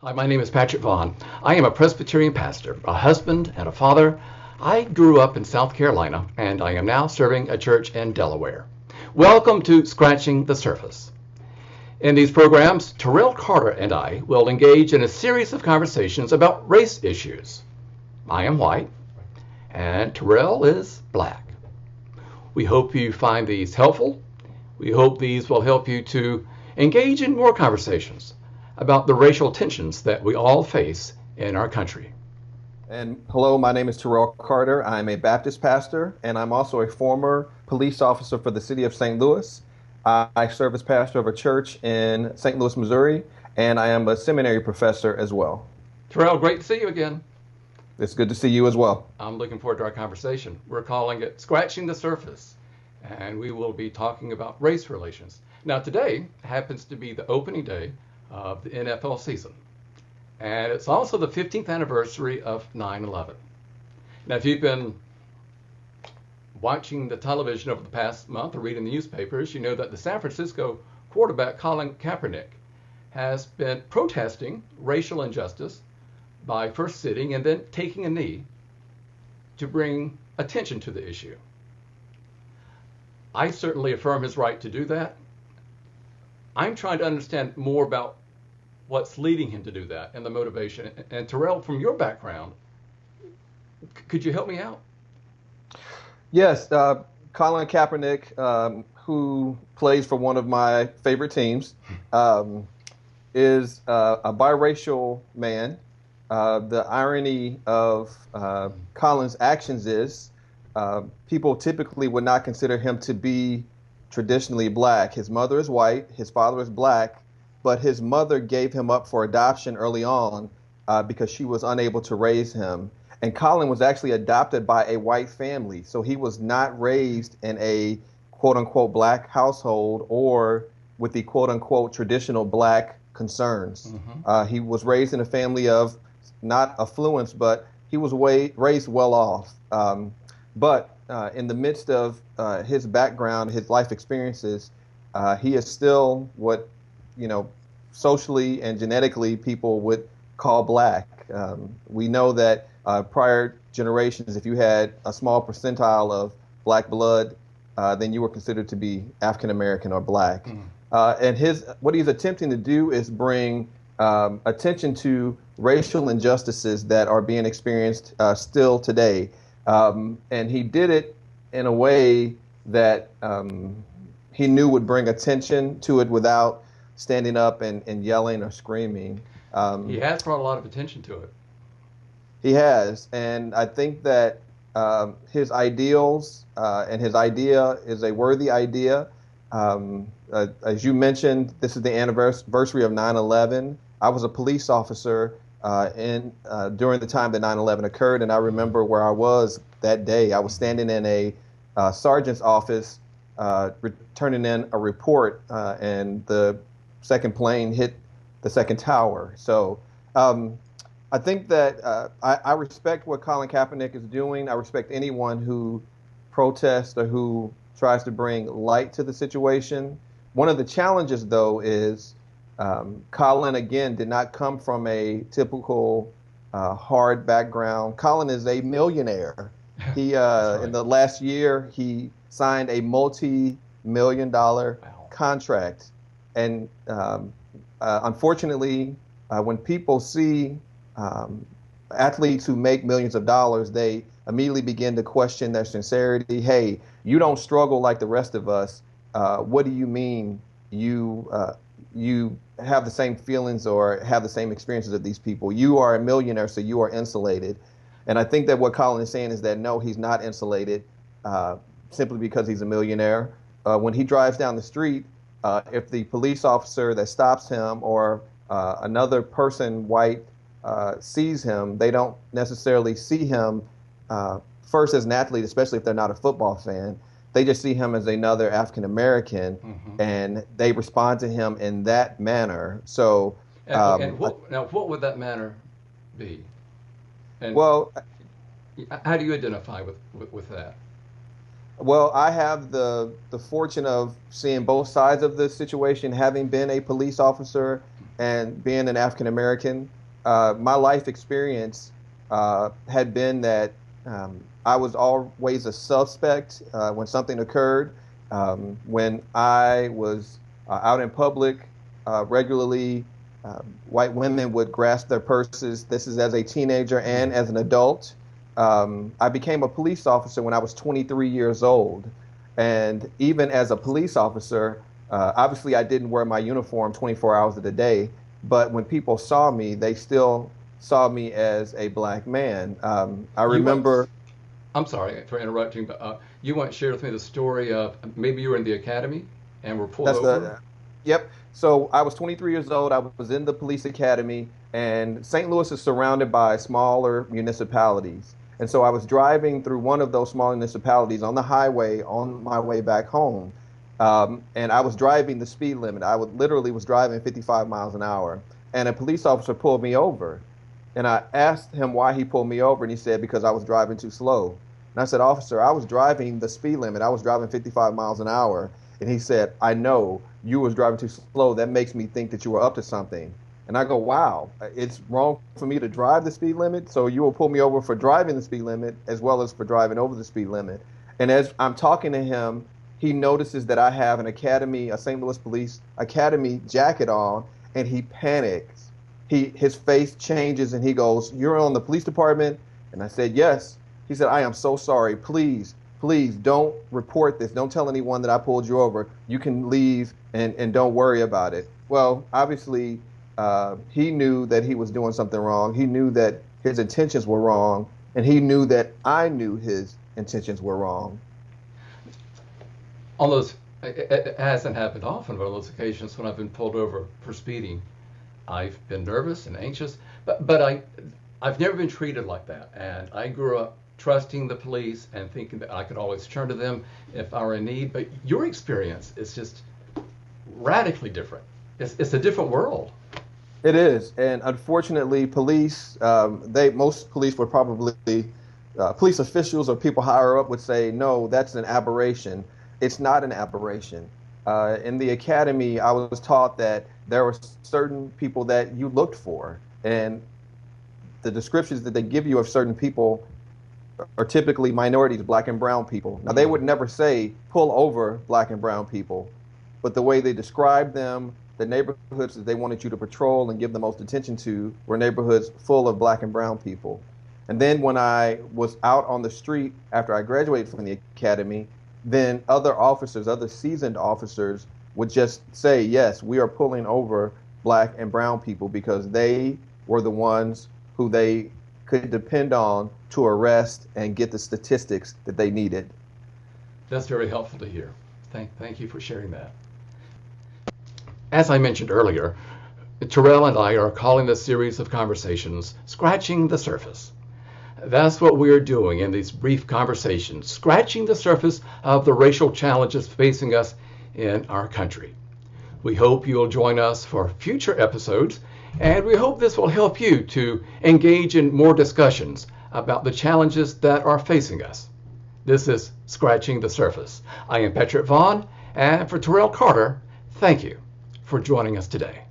Hi, my name is Patrick Vaughn. I am a Presbyterian pastor, a husband, and a father. I grew up in South Carolina, and I am now serving a church in Delaware. Welcome to Scratching the Surface. In these programs, Terrell Carter and I will engage in a series of conversations about race issues. I am white, and Terrell is black. We hope you find these helpful. We hope these will help you to engage in more conversations about the racial tensions that we all face in our country. And hello, my name is Terrell Carter. I'm a Baptist pastor, and I'm also a former police officer for the city of St. Louis. I serve as pastor of a church in St. Louis, Missouri, and I am a seminary professor as well. Terrell, great to see you again. It's good to see you as well. I'm looking forward to our conversation. We're calling it Scratching the Surface, and we will be talking about race relations. Now, today happens to be the opening day of the NFL season, and it's also the 15th anniversary of 9/11. Now, if you've been watching the television over the past month or reading the newspapers, you know that the San Francisco quarterback Colin Kaepernick has been protesting racial injustice by first sitting and then taking a knee to bring attention to the issue. I certainly affirm his right to do that. I'm trying to understand more about what's leading him to do that and the motivation. And Terrell, from your background, could you help me out? Yes, Colin Kaepernick, who plays for one of my favorite teams, is a biracial man. The irony of Colin's actions is people typically would not consider him to be traditionally black. His mother is white, his father is black, but his mother gave him up for adoption early on because she was unable to raise him. And Colin was actually adopted by a white family, so he was not raised in a quote-unquote black household or with the quote-unquote traditional black concerns. He was raised in a family of not affluence, but he was raised well off. But in the midst of his background, his life experiences, he is still what, socially and genetically people would call black. We know that prior generations, if you had a small percentile of black blood, then you were considered to be African American or black. And what he's attempting to do is bring attention to racial injustices that are being experienced still today. And he did it in a way that he knew would bring attention to it without standing up and yelling or screaming. He has brought a lot of attention to it. He has. And I think that his ideals and his idea is a worthy idea. As you mentioned, this is the anniversary of 9/11. I was a police officer during the time that 9/11 occurred, and I remember where I was that day. I was standing in a sergeant's office turning in a report, and the second plane hit the second tower. So I think that I respect what Colin Kaepernick is doing. I respect anyone who protests or who tries to bring light to the situation. One of the challenges, though, is Colin, again, did not come from a typical hard background. Colin is a millionaire. He right. In the last year, he signed a multi-million-dollar contract. And unfortunately, when people see athletes who make millions of dollars, they immediately begin to question their sincerity. Hey, you don't struggle like the rest of us. What do you mean you have the same feelings or have the same experiences of these people? You are a millionaire, so you are insulated. And I think that what Colin is saying is that no, he's not insulated simply because he's a millionaire. When he drives down the street, if the police officer that stops him or another person, white, sees him, they don't necessarily see him first as an athlete, especially if they're not a football fan. They just see him as another African American, and they respond to him in that manner. So, now, what would that manner be? And well, how do you identify with that? Well, I have the fortune of seeing both sides of the situation, having been a police officer and being an African American, my life experience had been that I was always a suspect when something occurred. When I was out in public regularly, white women would grasp their purses. This is as a teenager and as an adult. I became a police officer when I was 23 years old. And even as a police officer, obviously I didn't wear my uniform 24 hours of the day, but when people saw me, they still saw me as a black man. I remember. I'm sorry for interrupting, but you want to share with me the story of maybe you were in the academy and were pulled over? Yep. So I was 23 years old. I was in the police academy, and St. Louis is surrounded by smaller municipalities. And so I was driving through one of those small municipalities on the highway on my way back home. And I was driving the speed limit. I literally was driving 55 miles an hour. And a police officer pulled me over. And I asked him why he pulled me over. And he said, because I was driving too slow. And I said, officer, I was driving the speed limit. I was driving 55 miles an hour. And he said, I know you was driving too slow. That makes me think that you were up to something. And I go, wow, it's wrong for me to drive the speed limit. So you will pull me over for driving the speed limit as well as for driving over the speed limit. And as I'm talking to him, he notices that I have a St. Louis Police Academy jacket on, and he panics. His face changes and he goes, you're on the police department? And I said, yes. He said, I am so sorry. Please don't report this. Don't tell anyone that I pulled you over. You can leave and don't worry about it. Well, obviously, he knew that he was doing something wrong. He knew that his intentions were wrong, and he knew that I knew his intentions were wrong. On those, it hasn't happened often, but on those occasions when I've been pulled over for speeding, I've been nervous and anxious, but I've never been treated like that. And I grew up trusting the police and thinking that I could always turn to them if I were in need. But your experience is just radically different. It's a different world. It is, and unfortunately, most police would probably, police officials or people higher up would say, no, that's an aberration. It's not an aberration. In the academy, I was taught that there were certain people that you looked for, and the descriptions that they give you of certain people are typically minorities, black and brown people. Now, they would never say, pull over black and brown people, but the way they described them, the neighborhoods that they wanted you to patrol and give the most attention to were neighborhoods full of black and brown people. And then when I was out on the street after I graduated from the academy, then other seasoned officers would just say, yes, we are pulling over black and brown people because they were the ones who they could depend on to arrest and get the statistics that they needed. That's very helpful to hear. Thank you for sharing that. As I mentioned earlier, Terrell and I are calling this series of conversations Scratching the Surface. That's what we are doing in these brief conversations, scratching the surface of the racial challenges facing us in our country. We hope you'll join us for future episodes, and we hope this will help you to engage in more discussions about the challenges that are facing us. This is Scratching the Surface. I am Patrick Vaughn, and for Terrell Carter, thank you for joining us today.